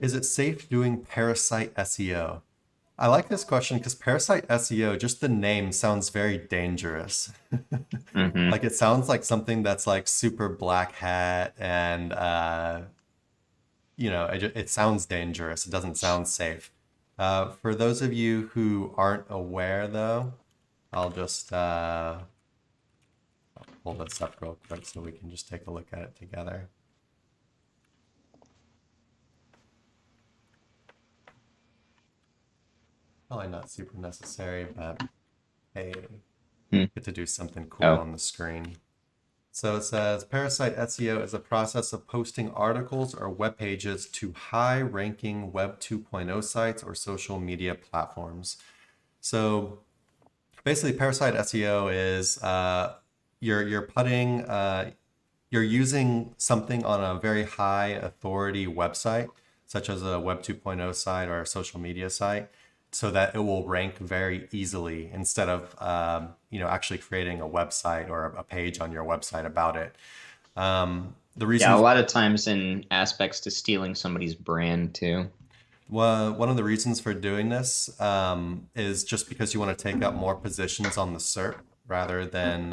Is it safe doing parasite SEO? I like this question because parasite SEO, just the name sounds very dangerous. Hmm. Like it sounds like something that's like super black hat and it sounds dangerous. It doesn't sound safe. For those of you who aren't aware though, I'll just pull this up real quick so we can just take a look at it together. Probably not super necessary, but hey, get to do something cool Oh, on the screen. So it says Parasite SEO is a process of posting articles or web pages to high-ranking Web 2.0 sites or social media platforms. So basically, Parasite SEO is you're putting you're using something on a very high authority website, such as a Web 2.0 site or a social media site, so that it will rank very easily instead of actually creating a website or a page on your website about it. The yeah, a reasons lot of times in aspects to stealing somebody's brand too. Well, one of the reasons for doing this is just because you want to take up more positions on the SERP rather than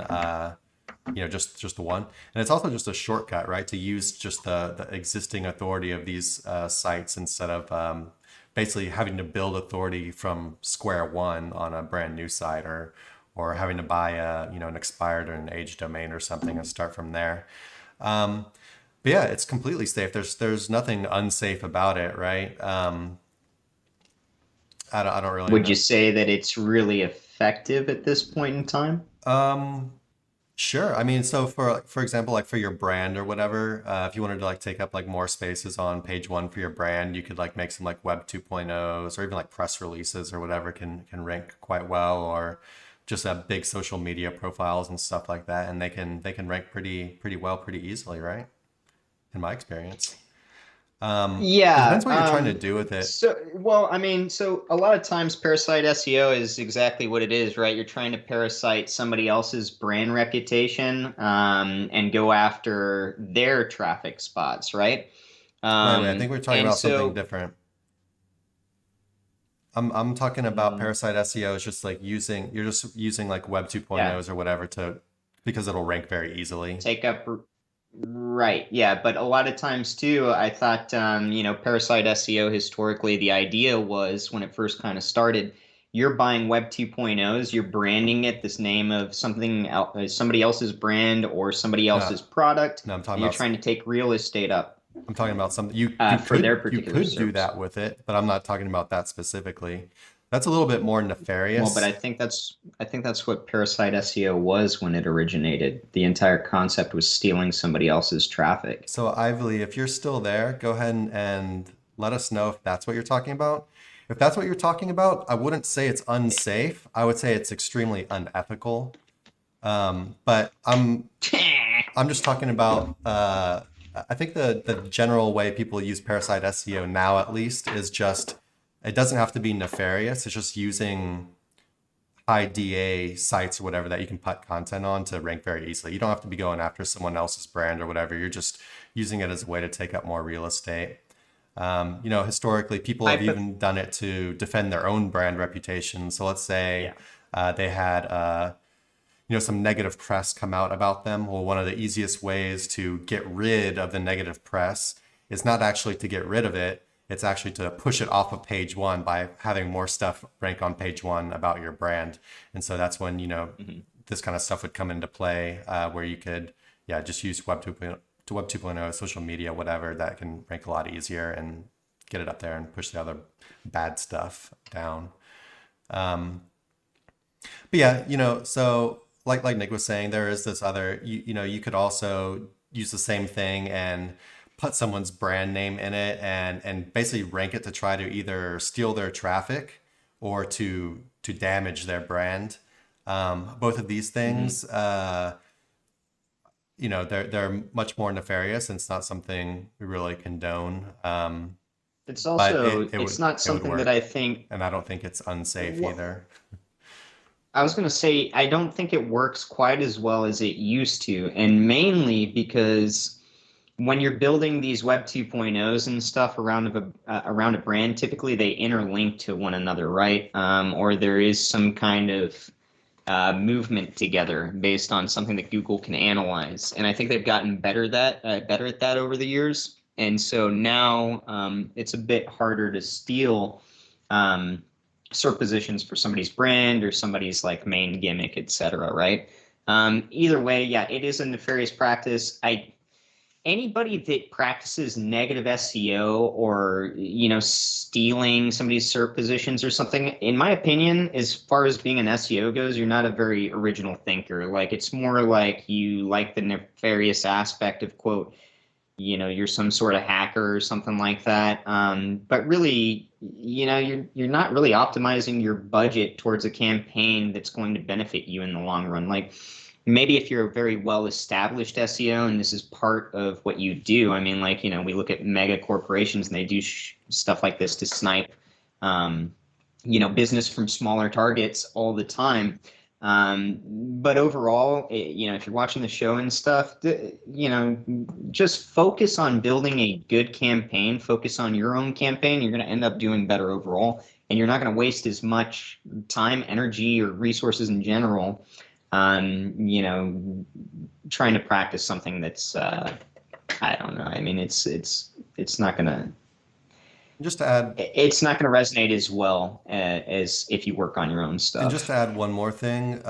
just the one. And it's also just a shortcut, right? To use just the existing authority of these sites instead of basically having to build authority from square one on a brand new site or having to buy an expired or an aged domain or something and start from there. Um, but yeah, it's completely safe. There's nothing unsafe about it, right? I don't really Would know. you say that it's really effective at this point in time? Um, Sure. I mean, so for example, like for your brand or whatever, if you wanted to like take up like more spaces on page one for your brand, you could like make some like Web 2.0s or even like press releases or whatever can rank quite well, or just have big social media profiles and stuff like that, and they can rank pretty well pretty easily, right? In my experience. It Yeah. depends what you're trying to do with it. So a lot of times parasite SEO is exactly what it is, right? You're trying to parasite somebody else's brand reputation, and go after their traffic spots, right? Wait, I think we're talking And about something so different. I'm talking about mm, Parasite SEO is just like you're just using like Web yeah, 2.0s or whatever to because it'll rank very easily. take up right. Yeah, but a lot of times too, I thought parasite SEO historically the idea was when it first kind of started, you're buying Web 2.0s, you're branding it this name of somebody else's brand or somebody No, else's product, no, and you're trying to take real estate up I'm talking about something you for their you particular could do SERPs. that with it, but I'm not talking about that specifically. That's a little bit more Well, but nefarious. I think that's what parasite SEO was when it originated. The entire concept was stealing somebody else's traffic. So Ively, if you're still there, go ahead and let us know if that's what you're talking about. If that's what you're talking about, I wouldn't say it's unsafe. I would say it's extremely unethical. But I'm just talking about. I think the general way people use parasite SEO now, at least, is just it doesn't have to be nefarious. It's just using high DA sites or whatever that you can put content on to rank very easily. You don't have to be going after someone else's brand or whatever. You're just using it as a way to take up more real estate. Historically, people have Hypo- even done it to defend their own brand reputation. So let's say yeah. they had some negative press come out about them. Well, one of the easiest ways to get rid of the negative press is not actually to get rid of it. It's actually to push it off of page one by having more stuff rank on page one about your brand. And so that's when, Mhm. this kind of stuff would come into play where you could, yeah, just use Web 2.0, social media, whatever, that can rank a lot easier and get it up there and push the other bad stuff down. Um, but yeah, so like Nick was saying, there is this other you could also use the same thing and put someone's brand name in it and basically rank it to try to either steal their traffic or to damage their brand. Both of these Mhm. things, they're much more nefarious and it's not something we really condone. It's But also it's not it would something that I work, think. and I don't think it's unsafe either. I was going to say, I don't think it works quite as well as it used to, and mainly because when you're building these Web 2.0s and stuff around a brand, typically they interlink to one another, right? Or there is some kind of movement together based on something that Google can analyze. And I think they've gotten better at that over the years. And so now it's a bit harder to steal SERP positions for somebody's brand or somebody's like main gimmick, etc. Right? Either way, yeah, it is a nefarious practice. Anybody that practices negative SEO or, stealing somebody's SERP positions or something, in my opinion, as far as being an SEO goes, you're not a very original thinker. Like, it's more like you like the nefarious aspect of, quote, you're some sort of hacker or something like that. But really, you're not really optimizing your budget towards a campaign that's going to benefit you in the long run. Like, maybe if you're a very well-established SEO and this is part of what you do, I mean, like, we look at mega corporations and they do stuff like this to snipe, business from smaller targets all the time. But overall, if you're watching the show and stuff, just focus on building a good campaign, focus on your own campaign. You're going to end up doing better overall, and you're not going to waste as much time, energy, or resources in general trying to practice something that's, I don't know. I mean, it's not going to, Just to add, it's not going to resonate as well as if you work on your own stuff. and just to add one more thing.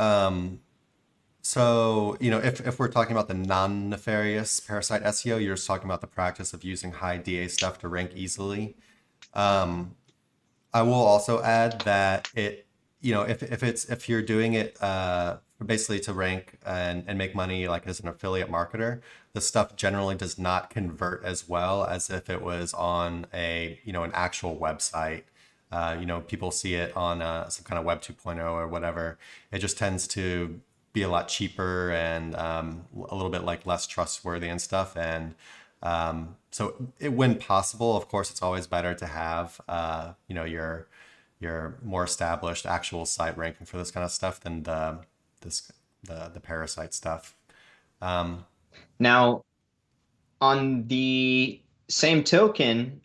So, if we're talking about the non-nefarious Parasite SEO, you're just talking about the practice of using high DA stuff to rank easily. I will also add that if you're doing it basically to rank and make money like as an affiliate marketer, the stuff generally does not convert as well as if it was on an actual website. People see it on some kind of Web 2.0 or whatever. It just tends to be a lot cheaper and a little bit like less trustworthy and stuff. And so when possible, of course, it's always better to have your more established actual site ranking for this kind of stuff than the Parasite stuff. Now, on the same token,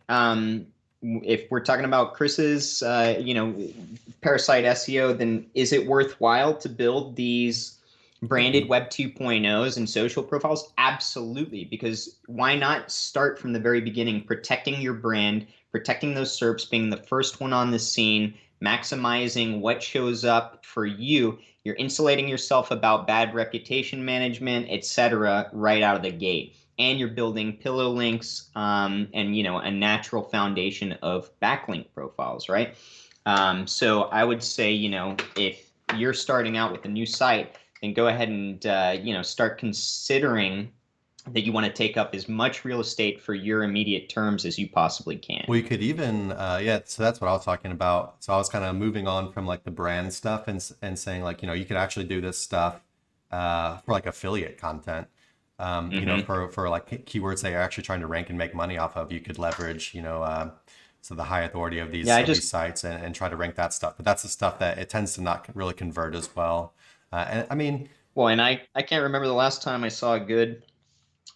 if we're talking about Chris's, Parasite SEO, then is it worthwhile to build these branded Web 2.0s and social profiles? Absolutely, because why not start from the very beginning, protecting your brand, protecting those SERPs, being the first one on the scene, maximizing what shows up for you. You're insulating yourself about bad reputation management, etc., right out of the gate. And you're building pillow links and a natural foundation of backlink profiles, right? So I would say, if you're starting out with a new site, then go ahead and start considering that you want to take up as much real estate for your immediate terms as you possibly can. We could even, so that's what I was talking about. So I was kind of moving on from like the brand stuff and saying like, you could actually do this stuff for like affiliate content, for like keywords that you're actually trying to rank and make money off of. You could leverage, so the high authority of these, these sites and try to rank that stuff. But that's the stuff that it tends to not really convert as well. And I mean, well, and I can't remember the last time I saw a good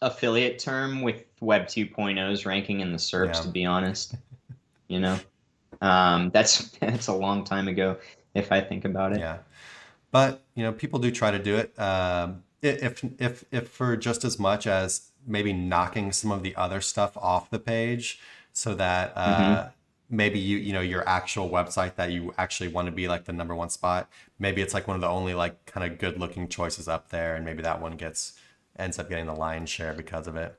affiliate term with Web 2.0s ranking in the SERPs, to be honest. That's a long time ago if I think about it. Yeah, but people do try to do it. If for just as much as maybe knocking some of the other stuff off the page, so that maybe your actual website that you actually want to be like the number one spot, maybe it's like one of the only like kind of good looking choices up there, and maybe that one ends up getting the lion's share because of it.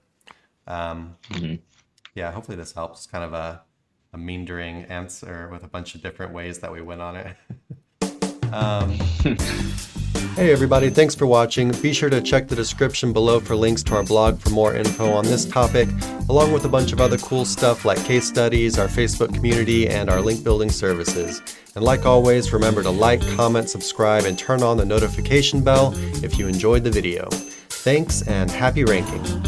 Yeah, hopefully this helps. Kind of a meandering answer with a bunch of different ways that we went on it. Hey everybody, thanks for watching. Be sure to check the description below for links to our blog for more info on this topic, along with a bunch of other cool stuff like case studies, our Facebook community, and our link building services. And like always, remember to like, comment, subscribe, and turn on the notification bell if you enjoyed the video. Thanks and happy ranking.